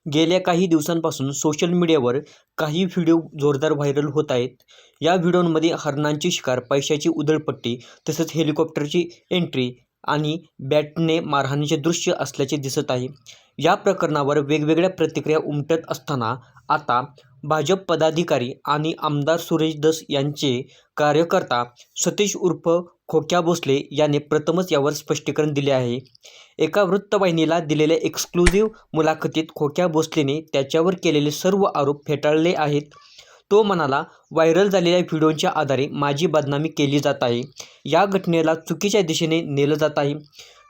गेल्या काही दिवसांपासून सोशल मीडियावर काही व्हिडिओ जोरदार व्हायरल होत आहेत. या व्हिडिओमध्ये हरणांची शिकार, पैशाची उधळपट्टी, तसंच हेलिकॉप्टरची एंट्री आणि बॅटने मारहाणीचे दृश्य असल्याचे दिसत आहे. या प्रकरणावर वेगवेगळ्या प्रतिक्रिया उमटत असताना आता भाजप पदाधिकारी आणि आमदार सुरेश धस यांचे कार्यकर्ता सतीश उर्फ खोक्या भोसले याने प्रथमच यावर स्पष्टीकरण दिले आहे. एका वृत्तवाहिनीला दिलेल्या एक्सक्लुझिव्ह मुलाखतीत खोक्या भोसलेने त्याच्यावर केलेले सर्व आरोप फेटाळले आहेत. तो म्हणाला, व्हायरल झालेल्या व्हिडिओच्या आधारे माझी बदनामी केली जात आहे. या घटनेला चुकीच्या दिशेने नेलं जात आहे.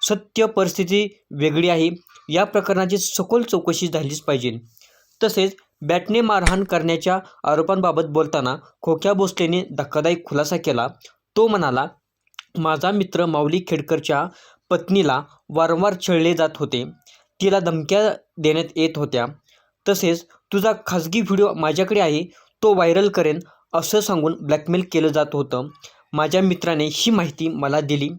सत्य परिस्थिती वेगळी आहे. या प्रकरणाची सखोल चौकशी झालीच पाहिजे. तसेच बॅटने मारहाण करण्याच्या आरोपांबाबत बोलताना खोक्या भोसलेने धक्कादायक खुलासा केला. तो म्हणाला, माझा मित्र माऊली खेडकरच्या पत्नीला वारंवार छळले जात होते. तिला धमक्या देण्यात येत होत्या. तसेच तुझा खाजगी व्हिडिओ माझ्याकडे आहे, तो व्हायरल करेन असं सांगून ब्लॅकमेल केलं जात होतं. माझ्या मित्राने ही माहिती मला दिली.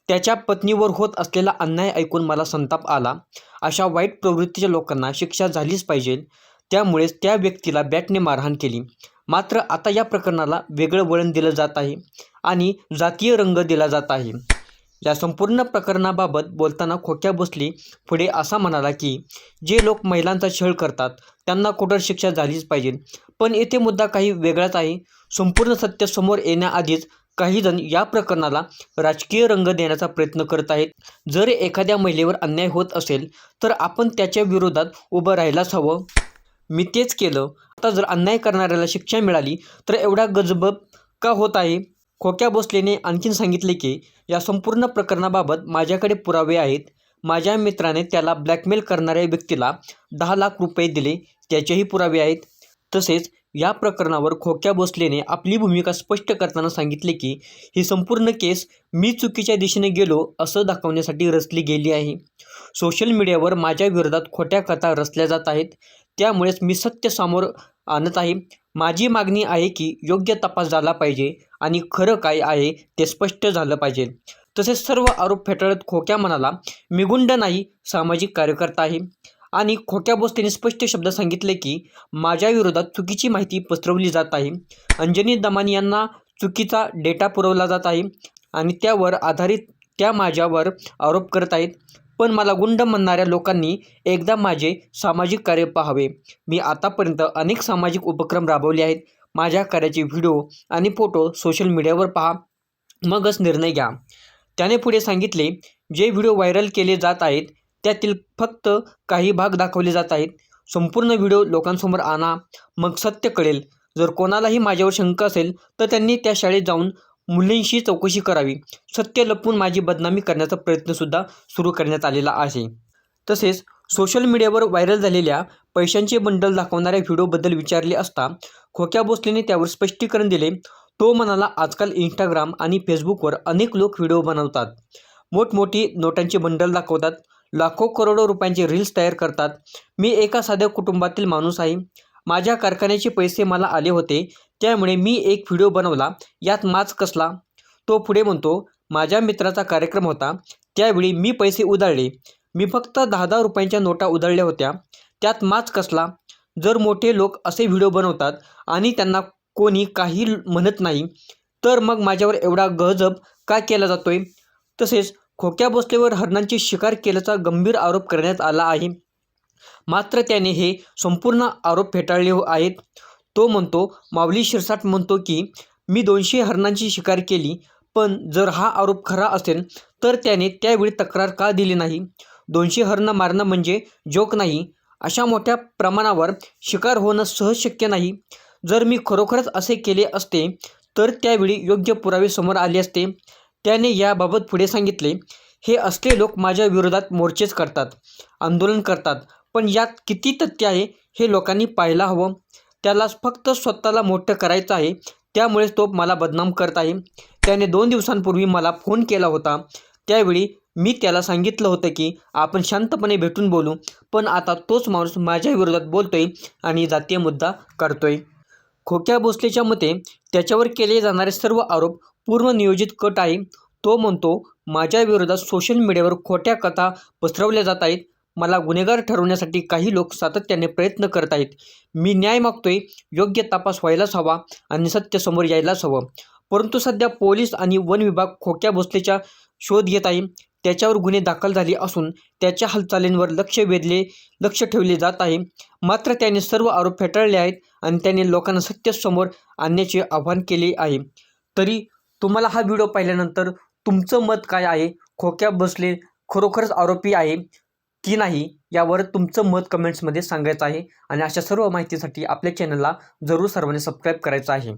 त्याच्या पत्नीवर होत असलेला अन्याय ऐकून मला संताप आला. अशा वाईट प्रवृत्तीच्या लोकांना शिक्षा झालीच पाहिजे. त्यामुळेच त्या व्यक्तीला बॅटने मारहाण केली. मात्र आता या प्रकरणाला वेगळं वळण दिलं जात आहे आणि जातीय रंग दिला जात आहे. या संपूर्ण प्रकरणाबाबत बोलताना खोक्या भोसले पुढे असा म्हणाला की जे लोक महिलांचा छळ करतात त्यांना कठोर शिक्षा झालीच पाहिजे. पण येथे मुद्दा काही वेगळाच आहे. संपूर्ण सत्य समोर येण्याआधीच काही जण या प्रकरणाला राजकीय रंग देण्याचा प्रयत्न करत आहेत. जर एखाद्या महिलेवर अन्याय होत असेल तर आपण त्याच्या विरोधात उभं राहायलाच हवं. मी तेच केलं. आता जर अन्याय करणाऱ्याला शिक्षा मिळाली तर एवढा गजबज का होत आहे? खोक्या भोसलेने आणखीन सांगितले की या संपूर्ण प्रकरणाबाबत माझ्याकडे पुरावे आहेत. माझ्या मित्राने त्याला ब्लॅकमेल करणाऱ्या व्यक्तीला 10 लाख रुपये दिले, त्याचेही पुरावे आहेत. तसेच या प्रकरणावर खोक्या भोसलेने आपली भूमिका स्पष्ट करताना सांगितले की ही संपूर्ण केस मी चुकीच्या दिशेने गेलो असं दाखवण्यासाठी रचली गेली आहे. सोशल मीडियावर माझ्या विरोधात खोट्या कथा रचल्या जात आहेत. त्यामुळेच मी सत्य समोर आणत आहे. माझी मागणी आहे की योग्य तपास झाला पाहिजे आणि खरं काय आहे ते स्पष्ट झालं पाहिजे. तसेच सर्व आरोप फेटाळत खोक्या म्हणाला, मी गुंड नाही, सामाजिक कार्यकर्ता आहे. आणि खोक्या भोसलेने स्पष्ट शब्दात सांगितले की माझ्या विरोधात चुकीची माहिती पसरवली जात आहे. अंजनी दमानी यांना चुकीचा डेटा पुरवला जात आहे आणि त्यावर आधारित त्या माझ्यावर आरोप करत आहेत. पण मला गुंड म्हणणाऱ्या लोकांनी एकदा माझे सामाजिक कार्य पाहावे. मी आतापर्यंत अनेक सामाजिक उपक्रम राबवले आहेत. माझ्या कार्याचे व्हिडिओ आणि फोटो सोशल मीडियावर पहा, मगच निर्णय घ्या. त्याने पुढे सांगितले, जे व्हिडिओ व्हायरल केले जात आहेत त्यातील फक्त काही भाग दाखवले जात आहेत. संपूर्ण व्हिडिओ लोकांसमोर आणा, मग सत्य कळेल. जर कोणालाही माझ्यावर शंका असेल तर त्यांनी त्या शाळेत जाऊन मुलींशी चौकशी करावी. सत्य लपवून माझी बदनामी करण्याचा प्रयत्नसुद्धा सुरू करण्यात आलेला आहे. तसेच सोशल मीडियावर व्हायरल झालेल्या पैशांचे बंडल दाखवणाऱ्या व्हिडिओबद्दल विचारले असता खोक्या भोसलेने त्यावर स्पष्टीकरण दिले. तो म्हणाला, आजकाल इंस्टाग्राम आणि फेसबुकवर अनेक लोक व्हिडिओ बनवतात. मोठमोठी नोटांचे बंडल दाखवतात. लाखो करोडो रुपयांचे रील्स तयार करतात. मी एका साध्या कुटुंबातील माणूस आहे. माझ्या कारखान्याचे पैसे मला आले होते, त्यामुळे मी एक व्हिडिओ बनवला. यात माज कसला? तो पुढे म्हणतो, माझ्या मित्राचा कार्यक्रम होता, त्यावेळी मी पैसे उधळले. मी फक्त 10-10 रुपयांच्या नोटा उधळल्या होत्या. त्यात माज कसला? जर मोठे लोक असे व्हिडिओ बनवतात आणि त्यांना कोणी काही म्हणत नाही तर मग माझ्यावर एवढा गजब का केला जातोय? तसेच खोक्या भोसलेवर हरणांची शिकार केल्याचा गंभीर आरोप करण्यात आला आहे. मात्र त्याने हे संपूर्ण आरोप फेटाळले आहेत. तो म्हणतो, माऊली शिरसाट म्हणतो की मी 200 हरणांची शिकार केली. पण जर हा आरोप खरा असेल तर त्याने त्यावेळी तक्रार का दिली नाही? 200 हरणं मारणं म्हणजे जोक नाही. अशा मोठ्या प्रमाणावर शिकार होणं सहज शक्य नाही. जर मी खरोखरच असे केले असते तर त्यावेळी योग्य पुरावे समोर आले असते. त्याने याबाबत पुढे सांगितले, हे असले लोक माझ्या विरोधात मोर्चेच करतात, आंदोलन करतात. पण यात किती तथ्य आहे हे लोकांनी पाहायला हवं. त्याला फक्त स्वतःला मोठं करायचं आहे, त्यामुळेच तो मला बदनाम करत आहे. त्याने 2 दिवसांपूर्वी मला फोन केला होता. त्यावेळी मी त्याला सांगितलं होतं की आपण शांतपणे भेटून बोलू. पण आता तोच माणूस माझ्या विरोधात बोलतोय आणि जातीय मुद्दा करतोय. खोक्या भोसलेच्या मते त्याच्यावर केले जाणारे सर्व आरोप पूर्वनियोजित कट आहे. तो म्हणतो, माझ्या विरोधात सोशल मीडियावर खोट्या कथा पसरवल्या जात आहेत. मला गुन्हेगार ठरवण्यासाठी काही लोक सातत्याने प्रयत्न करत आहेत. मी न्याय मागतोय, योग्य तपास व्हायलाच हवा आणि सत्य समोर यायलाच हवं. परंतु सध्या पोलीस आणि वन विभाग खोक्या भोसलेचा शोध घेत आहे. त्याच्यावर गुन्हे दाखल झाले असून त्याच्या हालचालींवर लक्ष ठेवले जात आहे. मात्र त्याने सर्व आरोप फेटाळले आहेत आणि त्याने लोकांना सत्य समोर आणण्याचे आवाहन केले आहे. तरी तुम्हाला हा व्हिडिओ पाहिल्यानंतर तुमचं मत काय आहे? खोक्या भोसले खरोखरच आरोपी आहे की नाही, यावर तुमचं मत कमेंट्समध्ये सांगायचं आहे. आणि अशा सर्व माहितीसाठी आपल्या चॅनलला जरूर सर्वांनी सबस्क्राईब करायचं आहे.